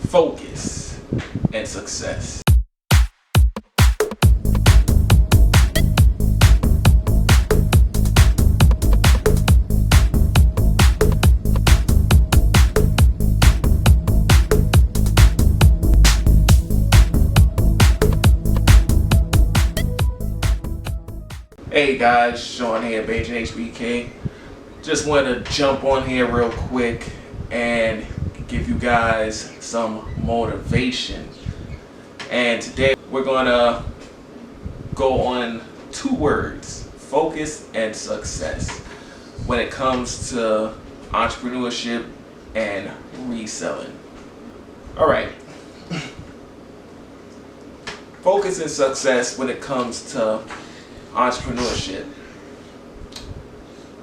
focus, and success. Hey guys, Sean here, Beijing HBK. Just wanted to jump on here real quick and give you guys some motivation. And today we're gonna go on two words: focus and success, when it comes to entrepreneurship and reselling. Alright. Focus and success when it comes to entrepreneurship.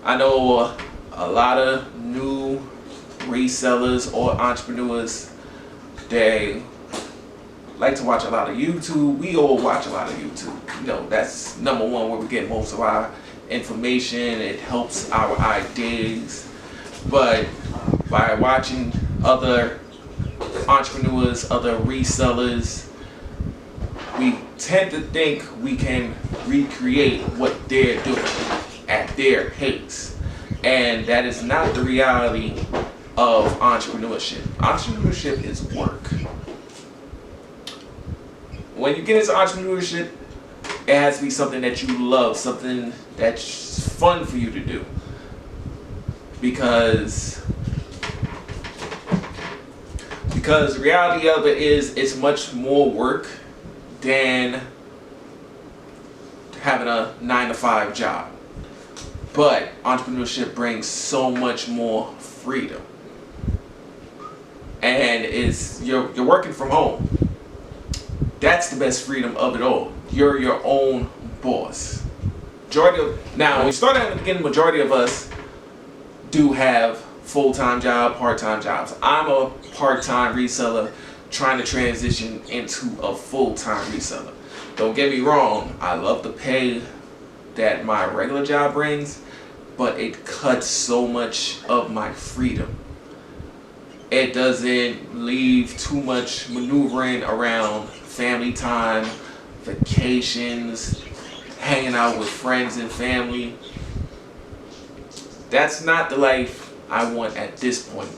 I know a lot of new resellers or entrepreneurs, they like to watch a lot of YouTube. We all watch a lot of YouTube. You know, that's number one where we get most of our information. It helps our ideas. But by watching other entrepreneurs, other resellers, we tend to think we can recreate what they're doing at their pace. And that is not the reality of entrepreneurship. Entrepreneurship is work. When you get into entrepreneurship, it has to be something that you love, something that's fun for you to do. Because the reality of it is, it's much more work than having a 9-to-5 job. But entrepreneurship brings so much more freedom. And you're working from home. That's the best freedom of it all. You're your own boss. Now, when you start at the beginning, the majority of us do have full-time job, part-time jobs. I'm a part-time reseller trying to transition into a full-time reseller. Don't get me wrong, I love the pay that my regular job brings, but it cuts so much of my freedom. It doesn't leave too much maneuvering around family time, vacations, hanging out with friends and family. That's not the life I want at this point.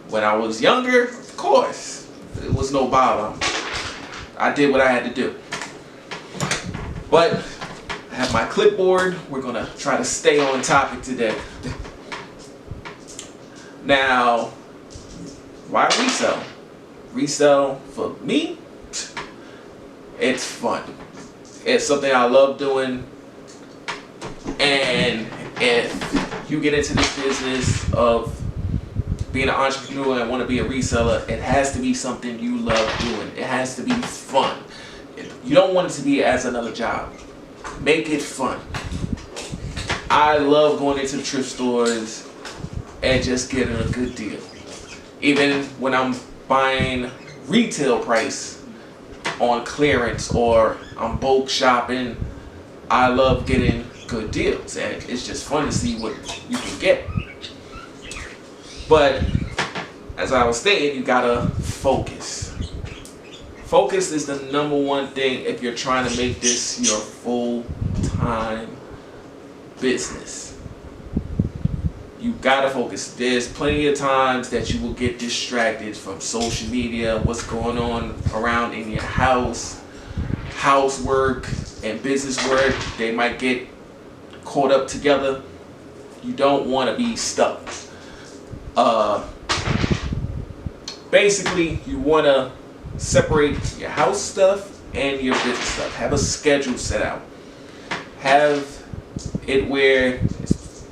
When I was younger, of course, it was no problem. I did what I had to do. But I have my clipboard. We're gonna try to stay on topic today. Now, why resell? Resell for me, it's fun. It's something I love doing. And if you get into this business of being an entrepreneur and want to be a reseller, it has to be something you love doing. It has to be fun. You don't want it to be as another job. Make it fun. I love going into the thrift stores and just getting a good deal. Even when I'm buying retail price on clearance or I'm bulk shopping, I love getting good deals, and it's just fun to see what you can get. But as I was stating, you gotta focus. Focus is the number one thing if you're trying to make this your full-time business. You gotta focus. There's plenty of times that you will get distracted from social media, what's going on around in your house, housework and business work. They might get caught up together. You don't want to be stuck. Basically, you want to separate your house stuff and your business stuff. Have a schedule set out. Have it where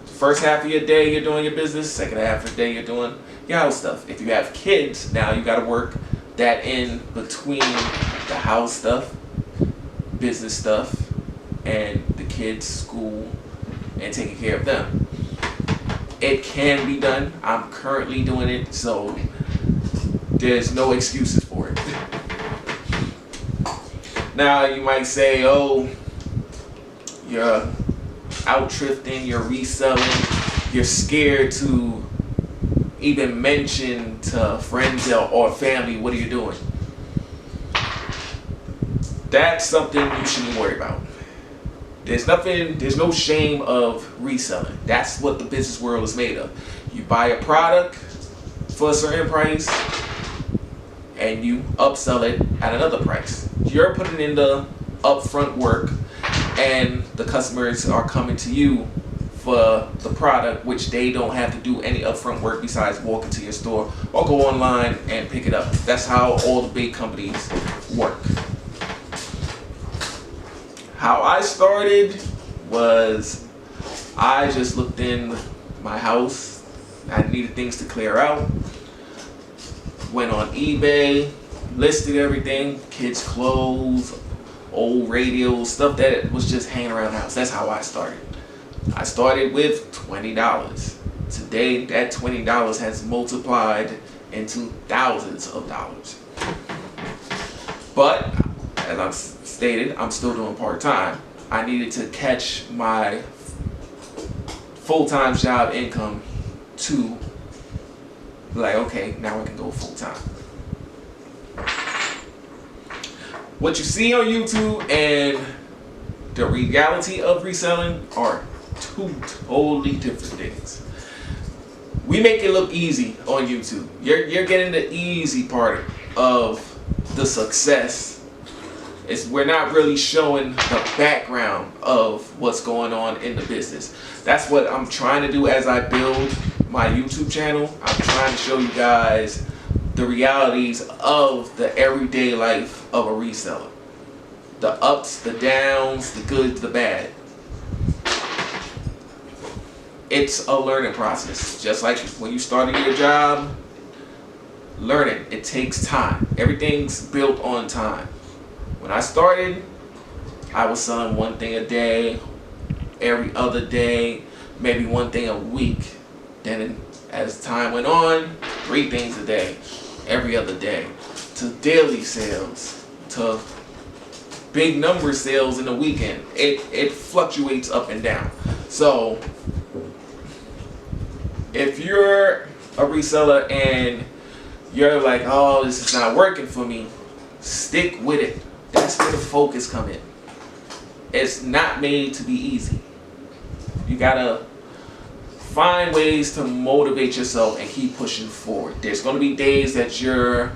first half of your day you're doing your business, second half of the day you're doing your house stuff. If you have kids, now you got to work that in between the house stuff, business stuff, and the kids' school and taking care of them. It can be done. I'm currently doing it, so there's no excuses for it. Now you might say, oh, you're out thrifting, you're reselling, you're scared to even mention to friends or family, what are you doing? That's something you shouldn't worry about. There's no shame of reselling. That's what the business world is made of. You buy a product for a certain price and you upsell it at another price. You're putting in the upfront work and the customers are coming to you for the product, which they don't have to do any upfront work besides walk into your store or go online and pick it up. That's how all the big companies work. How I started was I just looked in my house. I needed things to clear out. Went on eBay, listed everything, kids' clothes, old radios, stuff that was just hanging around the house. That's how I started. I started with $20. Today, that $20 has multiplied into thousands of dollars. But, as I've stated, I'm still doing part-time. I needed to catch my full-time job income to like, okay, now I can go full-time. What you see on YouTube and the reality of reselling are two totally different things. We make it look easy on YouTube. You're getting the easy part of the success. We're not really showing the background of what's going on in the business. That's what I'm trying to do as I build my YouTube channel. I'm trying to show you guys the realities of the everyday life of a reseller. The ups, the downs, the good, the bad. It's a learning process. Just like when you start your job, learning, it takes time. Everything's built on time. When I started, I was selling one thing a day, every other day, maybe one thing a week. Then as time went on, 3 things a day, every other day, to daily sales, to big number sales in the weekend. It fluctuates up and down. So if you're a reseller and you're like, oh, this is not working for me, stick with it. That's where the focus come in. It's not made to be easy. You gotta find ways to motivate yourself and keep pushing forward. There's gonna be days that you're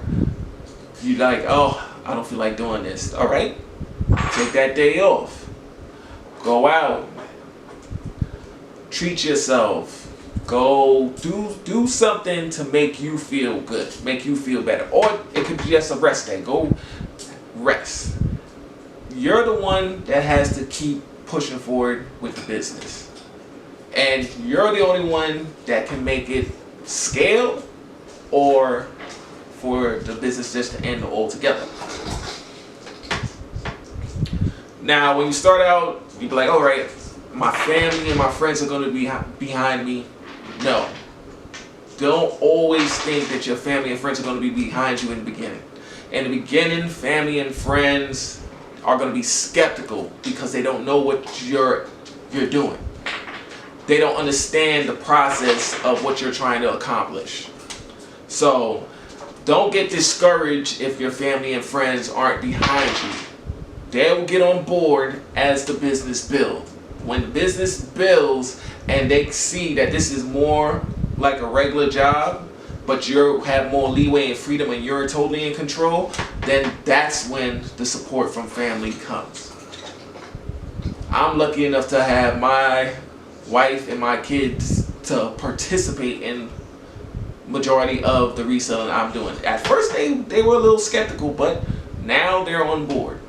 like, oh, I don't feel like doing this. All right, take that day off. Go out. Treat yourself. Go do something to make you feel good, make you feel better. Or it could be just a rest day. Go rest. You're the one that has to keep pushing forward with the business. And you're the only one that can make it scale or for the business just to end altogether. Now, when you start out, you be like, all right, my family and my friends are going to be behind me. No. Don't always think that your family and friends are going to be behind you in the beginning. In the beginning, family and friends are going to be skeptical because they don't know what you're doing. They don't understand the process of what you're trying to accomplish. So don't get discouraged if your family and friends aren't behind you. They'll get on board as the business builds. When the business builds and they see that this is more like a regular job, but you have more leeway and freedom and you're totally in control, then that's when the support from family comes. I'm lucky enough to have my wife and my kids to participate in majority of the reselling I'm doing. At first they were a little skeptical, but now they're on board.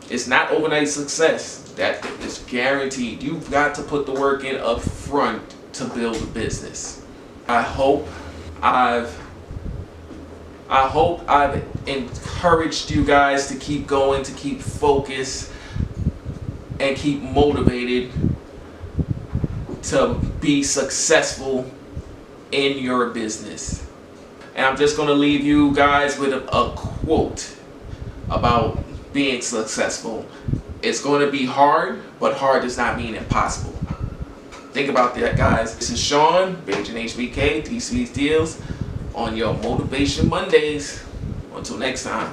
It's not overnight success. That is guaranteed. You've got to put the work in up front to build a business. I hope I've encouraged you guys to keep going, to keep focused, and keep motivated to be successful in your business. And I'm just going to leave you guys with a quote about being successful. It's going to be hard, but hard does not mean impossible. Think about that, guys. This is Sean, Beijing HBK, T Sweet Deals on your Motivation Mondays. Until next time.